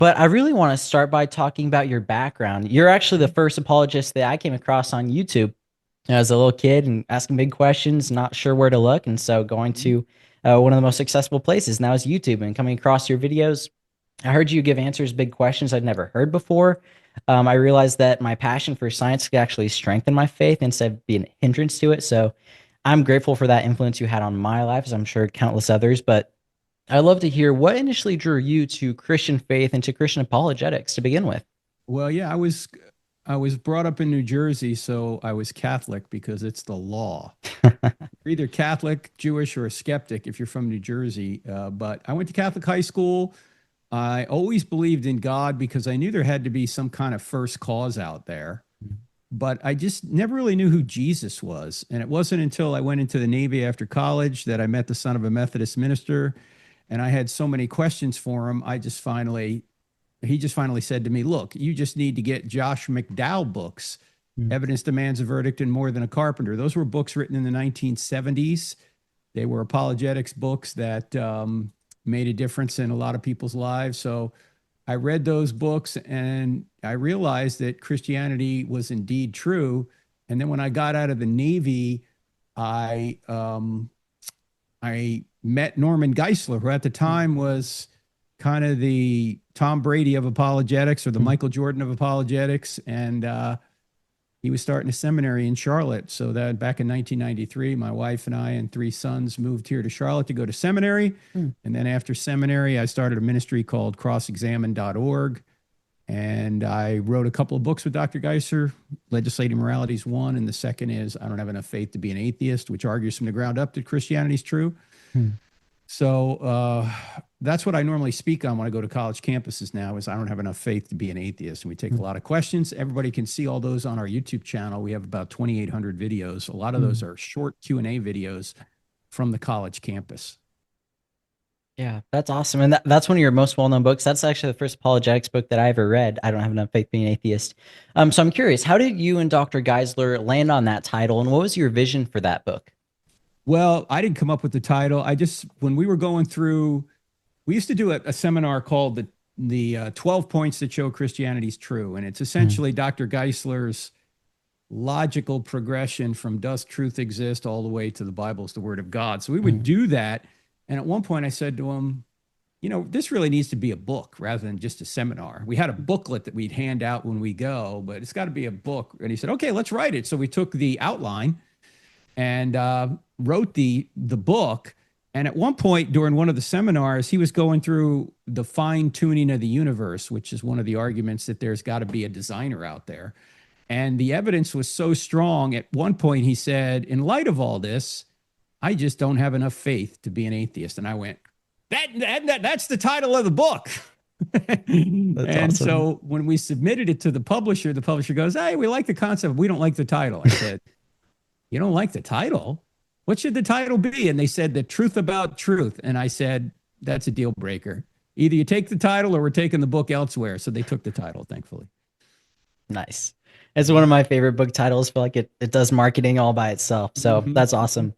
But I really want to start by talking about your background. You're actually the first apologist that I came across on YouTube as a little kid and asking big questions, not sure where to look. And so going to one of the most accessible places now is YouTube and coming across your videos. I heard you give answers, big questions I'd never heard before. I realized that my passion for science could actually strengthen my faith instead of being a hindrance to it. So I'm grateful for that influence you had on my life, as I'm sure countless others. But I'd love to hear what initially drew you to Christian faith and to Christian apologetics to begin with. Well, yeah, I was brought up in New Jersey, so I was Catholic because it's the law. You're either Catholic, Jewish, or a skeptic if you're from New Jersey. But I went to Catholic high school. I always believed in God because I knew there had to be some kind of first cause out there. But I just never really knew who Jesus was. And it wasn't until I went into the Navy after college that I met the son of a Methodist minister. And I had so many questions for him. He just finally said to me, look, you just need to get Josh McDowell books. Mm. Evidence Demands a Verdict and More Than a Carpenter. Those were books written in the 1970s. They were apologetics books that made a difference in a lot of people's lives. So I read those books and I realized that Christianity was indeed true. And then when I got out of the Navy, I met Norman Geisler, who at the time was kind of the Tom Brady of apologetics or the Michael Jordan of apologetics. And he was starting a seminary in Charlotte. So that back in 1993, my wife and I and three sons moved here to Charlotte to go to seminary. Mm. And then after seminary, I started a ministry called crossexamine.org. And I wrote a couple of books with Dr. Geisler. Legislating Morality is one, and the second is I Don't Have Enough Faith to Be an Atheist, which argues from the ground up that Christianity is true. Mm. So that's what I normally speak on when I go to college campuses now is I don't have enough faith to be an atheist. And we take a lot of questions. Everybody can see all those on our YouTube channel. We have about 2,800 videos. A lot of those Mm. are short Q&A videos from the college campus. Yeah, that's awesome. And that's one of your most well-known books. That's actually the first apologetics book that I ever read. I don't have enough faith being an atheist. So I'm curious, how did you and Dr. Geisler land on that title, and what was your vision for that book? Well, I didn't come up with the title. When we were going through, we used to do a seminar called the 12 Points That Show Christianity's True. And it's Mm. essentially Dr. Geisler's logical progression from does truth exist all the way to the Bible is the word of God. So we would Mm. do that. And at one point I said to him, this really needs to be a book rather than just a seminar. We had a booklet that we'd hand out when we go, but it's got to be a book. And he said, okay, let's write it. So we took the outline and wrote the book. And at one point during one of the seminars, he was going through the fine tuning of the universe, which is one of the arguments that there's got to be a designer out there. And the evidence was so strong. At one point, he said, in light of all this, I just don't have enough faith to be an atheist. And I went, that's the title of the book. That's And awesome. so when we submitted it to the publisher goes, hey, we like the concept. We don't like the title. I said, you don't like the title? What should the title be? And they said, The Truth About Truth. And I said, that's a deal breaker. Either you take the title or we're taking the book elsewhere. So they took the title, thankfully. Nice. It's one of my favorite book titles. I feel like it does marketing all by itself. So Mhm. that's awesome.